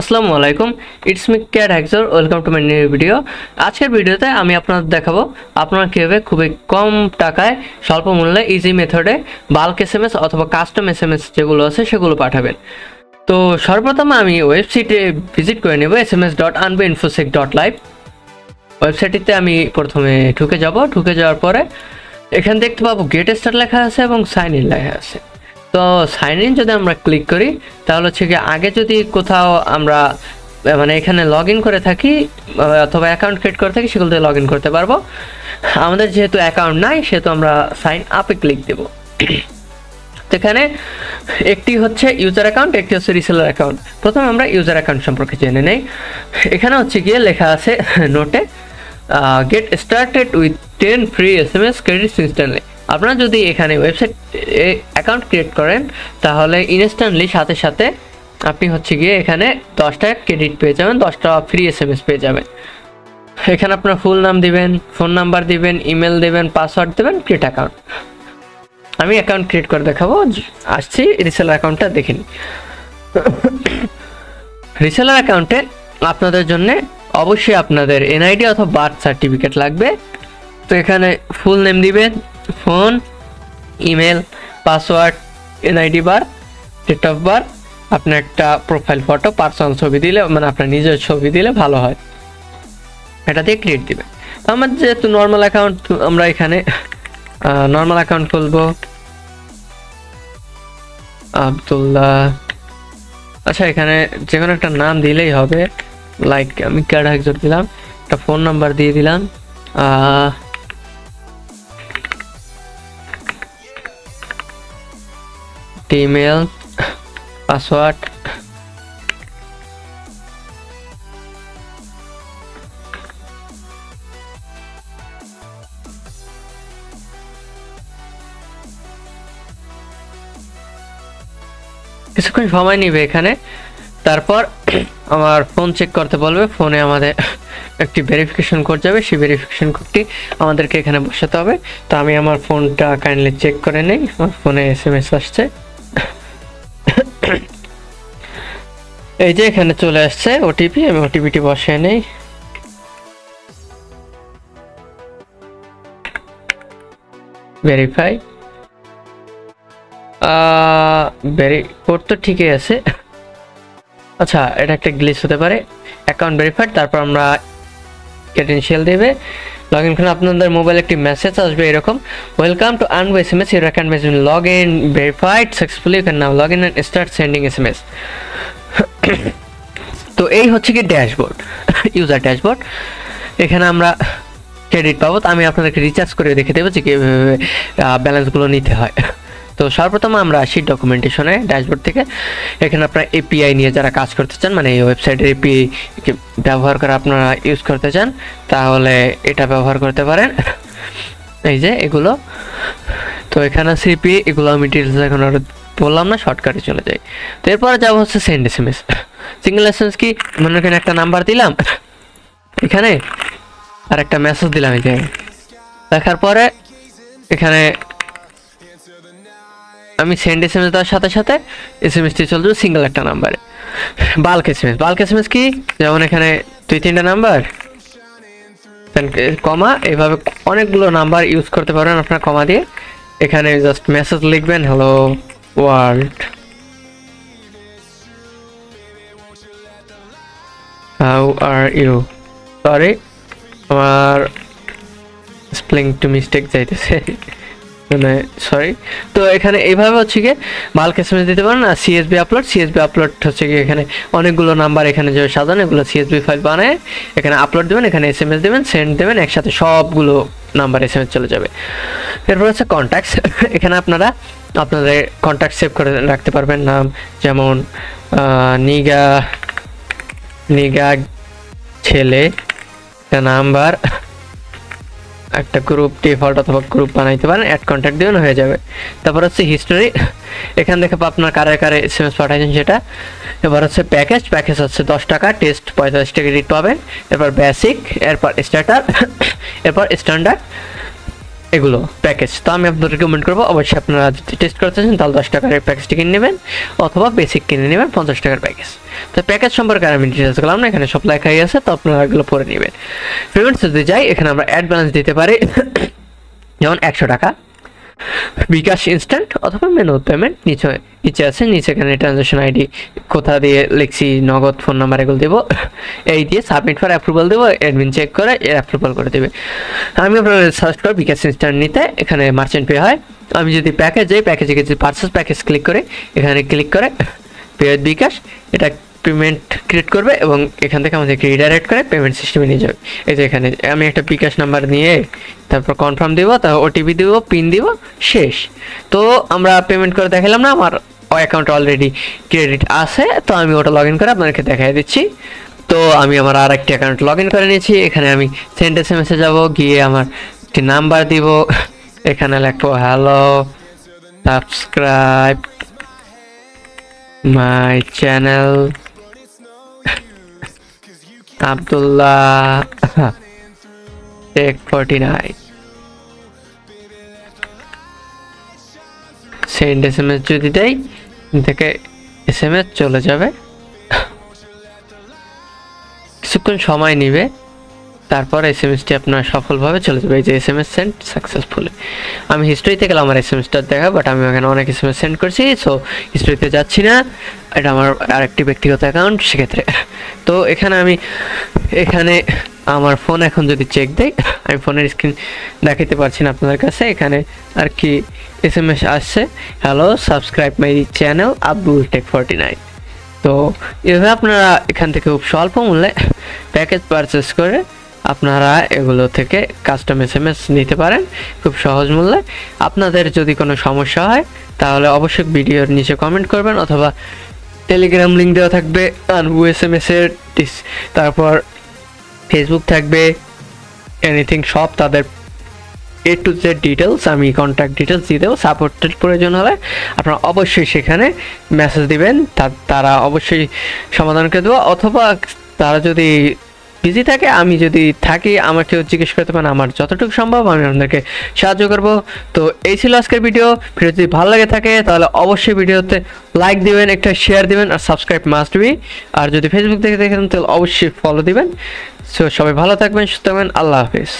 আসসালামু আলাইকুম, it's me Kat Hacksor. Welcome to my new video. আজকের ভিডিওতে আমি আপনাদের দেখাবো আপনারা কীভাবে খুবই কম টাকায় স্বল্প মূল্যে ইজি মেথডে বাল্ক এসএমএস অথবা কাস্টম এসএমএস যেগুলো আছে সেগুলো পাঠাবেন। তো সর্বপ্রথম আমি ওয়েবসাইটে ভিজিট করে নেব sms.anboinfosec.live। ওয়েবসাইটটিতে আমি প্রথমে ঢুকে যাওয়ার পরে এখানে দেখতে পাবো গেট স্টার্ট লেখা আছে এবং সাইন ইন লেখা আছে। তো সাইন ইন যদি আমরা ক্লিক করি তাহলে হচ্ছে কি আগে যদি কোথাও আমরা মানে এখানে লগ ইন করে থাকি অথবা অ্যাকাউন্ট ক্রিয়েট করে থাকি সেগুলোতে লগ ইন করতে পারবো। আমাদের যেহেতু অ্যাকাউন্ট নাই সেহেতু আমরা সাইন আপে ক্লিক দেব। এখানে একটি হচ্ছে ইউজার অ্যাকাউন্ট, একটি হচ্ছে রিসেলার অ্যাকাউন্ট। প্রথমে আমরা ইউজার অ্যাকাউন্ট সম্পর্কে জেনে নেই। এখানে হচ্ছে গিয়ে লেখা আছে নোটে get started with 10 free SMS credits instantly. আপনারা যদি এখানে ওয়েবসাইট অ্যাকাউন্ট ক্রিয়েট করেন তাহলে ইনস্ট্যান্টলি সাথে সাথে আপনি হচ্ছে গিয়ে এখানে 10টা ক্রেডিট পেয়ে যাবেন, 10টা ফ্রি এসএমএস পেয়ে যাবেন। এখানে আপনার ফুল নাম দিবেন, ফোন নাম্বার দিবেন, ইমেল দেবেন, পাসওয়ার্ড দেবেন, ক্রিয়েট অ্যাকাউন্ট। আমি অ্যাকাউন্ট ক্রিয়েট করে দেখাবো। আসছি রিসেলার অ্যাকাউন্টটা দেখে নিই। রিসেলার অ্যাকাউন্টে আপনাদের জন্য অবশ্যই আপনাদের এনআইডি অথবা বার্থ সার্টিফিকেট লাগবে। তো এখানে ফুল নেম দিবেন, phone, email, password, NID, birth, date of birth, আপনার একটা প্রোফাইল ফটো, পার্সোনাল ছবি দিলে মানে আপনার নিজের ছবি দিলে ভালো হয়, এটা দিয়ে ক্রিয়েট দিবেন। আমার যেহেতু নর্মাল অ্যাকাউন্ট, আমরা এখানে নর্মাল অ্যাকাউন্ট খুলবো। আব্দুল্লাহ, আচ্ছা এখানে যে কোনো একটা নাম দিলেই হবে, লাইক আমি ক্যাট হ্যাকসর দিলাম, একটা ফোন নাম্বার দিয়ে দিলাম, ইমেল, পাসওয়ার্ড, কিছুক্ষণ সময় নিবে এখানে। তারপর আমার ফোন চেক করতে বলবে, ফোনে আমাদের একটি ভেরিফিকেশন কোড যাবে, সেই ভেরিফিকেশন কোডটি আমাদেরকে এখানে বসাতে হবে। তো আমি আমার ফোনটা কাইন্ডলি চেক করে নেই। আমার ফোনে এসএমএস আসছে, এই যে এখানে চলে আসছে ওটিপি। আমি ওটিপিটি বসিয়ে নেই। ভেরিফাই, কোড তো ঠিকই আছে। আচ্ছা এটা একটা গ্লিচ হতে পারে। অ্যাকাউন্ট ভেরিফাইড, তারপর আমরা ক্রেডেনশিয়াল দেবে, লগ ইন করে আপনাদের মোবাইলে একটি মেসেজ আসবে এরকম, ওয়েলকাম টু আনবো SMS, your account has been log in verified successfully, you can now log in and start sending SMS. তো এই হচ্ছে কি ড্যাশবোর্ড, ইউজার ড্যাশবোর্ড। এখানে আমরা ক্রেডিট পাবো। তো আমি আপনাদেরকে রিচার্জ করে দেখে দেবো যে কীভাবে ব্যালেন্সগুলো নিতে হয়। তো সর্বপ্রথম আমরা আসি ডকুমেন্টেশনে ড্যাশবোর্ড থেকে। এখানে আপনারা এপিআই নিয়ে যারা কাজ করতে চান, মানে এই ওয়েবসাইটের এপিআই ব্যবহার করে আপনারা ইউজ করতে চান, তাহলে এটা ব্যবহার করতে পারেন। এই যে এগুলো, তো এখানে সিপি এগুলো আমি ডিটেলস এখন আর বললাম না, শর্টকাটে চলে যাই। তো এরপরে যাবো হচ্ছে সেন্ড এসএমএস। সিঙ্গেল এসএমএস কি, মানে এখানে একটা নাম্বার দিলাম, এখানে আর একটা মেসেজ দিলাম, এই যে দেখার পরে এখানে আমি সেন্ড এসএমএস দেওয়ার সাথে সাথে এসএমএসটি চলে যাবে সিঙ্গেল একটা নাম্বারে। বাল্ক এসএমএস, বাল্ক এসএমএস কি, যেমন এখানে 2-3টা নাম্বার কমা, এইভাবে অনেকগুলো নাম্বার ইউজ করতে পারেন আপনার কমা দিয়ে। এখানে জাস্ট মেসেজ লিখবেন, hello world, how are you, sorry আমার স্পেলিং টু মিস্টেক যাইতেছে, মানে সরি। তো এখানে এইভাবে হচ্ছে গিয়ে বাল্ক এসএমএস দিতে পারেন। আর সিএসবি আপলোড, সিএসবি আপলোড হচ্ছে গিয়ে এখানে অনেকগুলো নাম্বার এখানে যে সাজানো, এগুলো সিএসবি ফাইল বানায় এখানে আপলোড দেবেন, এখানে এসএমএস দেবেন, সেন্ড দেবেন, একসাথে সবগুলো নাম্বার এসএমএস চলে যাবে। এরপর হচ্ছে কন্ট্যাক্টস। এখানে আপনারা আপনাদের কন্ট্যাক্ট সেভ করে রাখতে পারবেন, নাম যেমন নিগা ছেলে, একটা নাম্বার, একটা গ্রুপ ডিফল্ট অথবা গ্রুপ বানাইতে পারেন, অ্যাড কন্ট্যাক্ট দিবেন, হয়ে যাবে। তারপর হচ্ছে হিস্টোরি, এখান থেকে আপনার কারে এসএমএস পাঠাচ্ছেন সেটা। এবার হচ্ছে প্যাকেজ হচ্ছে 10 টাকা, টেস্ট 45 ক্রেডিট পাবেন। এরপর বেসিক, এরপর স্টার্টার, এরপর স্ট্যান্ডার্ড, এগুলো প্যাকেজ। তো আমি আপনাদের রেকমেন্ড করবো অবশ্যই আপনারা যদি টেস্ট করতে চান তাহলে 10 টাকার প্যাকেজটি কিনে নেবেন অথবা বেসিক কিনে নেবেন 50 টাকার প্যাকেজ। তো প্যাকেজ সম্পর্কে আমি ডিটেলস করলাম না, এখানে সব লেখাই আছে, তো আপনারা এগুলো পড়ে নেবেন। পেমেন্টস যদি যাই এখানে আমরা অ্যাড ব্যালেন্স দিতে পারি যেমন 100 টাকা, বিকাশ ইনস্ট্যান্ট অথবা মেনু পেমেন্ট নিচে আছে, নিচে এখানে ট্রানজাকশন আইডি কোথা দিয়ে লিখছি, নগদ, ফোন নাম্বার এগুলো দেবো, এই দিয়ে সাবমিট ফর অ্যাপ্রুভাল দেবো, অ্যাডমিন চেক করে অ্যাপ্রুভাল করে দেবে। আমি আপনার সার্চ করে বিকাশ ইনস্ট্যান্ট নিতে এখানে মার্চেন্ট পে হয়। আমি যদি প্যাকেজ যাই, প্যাকেজে যদি পার্সেস প্যাকেজ ক্লিক করে এখানে ক্লিক করে পে বিকাশ, এটা পেমেন্ট ক্রিয়েট করবে এবং এখান থেকে আমাদেরকে রিডাইরেক্ট করে পেমেন্ট সিস্টেমে নিয়ে যাবে। এই যে এখানে আমি একটা বিকাশ নাম্বার নিয়ে তারপর কনফার্ম দিব, তারপর ওটিপি দিব, পিন দিব, শেষ। তো আমরা পেমেন্ট করে দেখালাম না, আমার অ্যাকাউন্ট অলরেডি ক্রেডিট আছে, তো আমি ওটা লগ ইন করে আপনাদেরকে দেখাই দিচ্ছি। তো আমি আমার আর একটি অ্যাকাউন্ট লগ ইন করে নিয়েছি। এখানে আমি সেন্ড এসএমএসে যাব, গিয়ে আমার একটি নাম্বার দিব, এখানে লিখবো hello subscribe my channel Abdullah tech 49, send SMS যদি দেই থেকে এসএমএস চলে যাবে, কিছুক্ষণ সময় নেবে, তারপর এসএমএসটি আপনার সফলভাবে চলে যাবে। এই যে এসএমএস সেন্ড সাকসেসফুলি। আমি হিস্ট্রিতে গেলে আমার এসএমএসটা দেখা, বাট আমি এখানে অনেক এসএমএস সেন্ড করছি, সো হিস্ট্রিতে যাচ্ছি না, এটা আমার আরেকটি ব্যক্তিগত অ্যাকাউন্ট সেক্ষেত্রে। তো এখানে আমার ফোন এখন যদি চেক দেই, আমি ফোনের স্ক্রিন দেখাতে পারছি না আপনাদের কাছে, এখানে আর কি এসএমএস আসছে hello subscribe my channel Abdul tech 49। তো এভাবে আপনারা এখান থেকে খুব স্বল্প মূল্যে প্যাকেজ পারচেস করে আপনারা এগুলো থেকে কাস্টম এসএমএস নিতে পারেন খুব সহজ মূল্যে। আপনাদের যদি কোনো সমস্যা হয় তাহলে অবশ্যই ভিডিওর নিচে কমেন্ট করবেন, অথবা টেলিগ্রাম লিঙ্ক দেওয়া থাকবে আনবু এসএমএস এর, তারপর ফেসবুক থাকবে, এনিথিং সব তাদের A to Z ডিটেলস, আমি কন্ট্যাক্ট ডিটেলস দিয়ে দেবো। সাপোর্টের প্রয়োজন হলে আপনারা অবশ্যই সেখানে মেসেজ দিবেন, তারা অবশ্যই সমাধান করে দেবো, অথবা তারা যদি বিজি থাকে, আমি যদি থাকি আমাকেও জিজ্ঞেস করতে পারেন, আমার যতটুকু সম্ভব আমি আপনাদেরকে সাহায্য করব। তো এই ছিল আজকের ভিডিও যদি ভালো লাগে থাকে তাহলে অবশ্যই ভিডিওতে লাইক দিবেন, একটা শেয়ার দিবেন, আর সাবস্ক্রাইব মাস্ট বি। আর যদি ফেসবুক থেকে দেখেন তাহলে অবশ্যই ফলো দিবেন। সো সবাই ভালো থাকবেন, সুস্থ থাকবেন, আল্লাহ হাফিজ।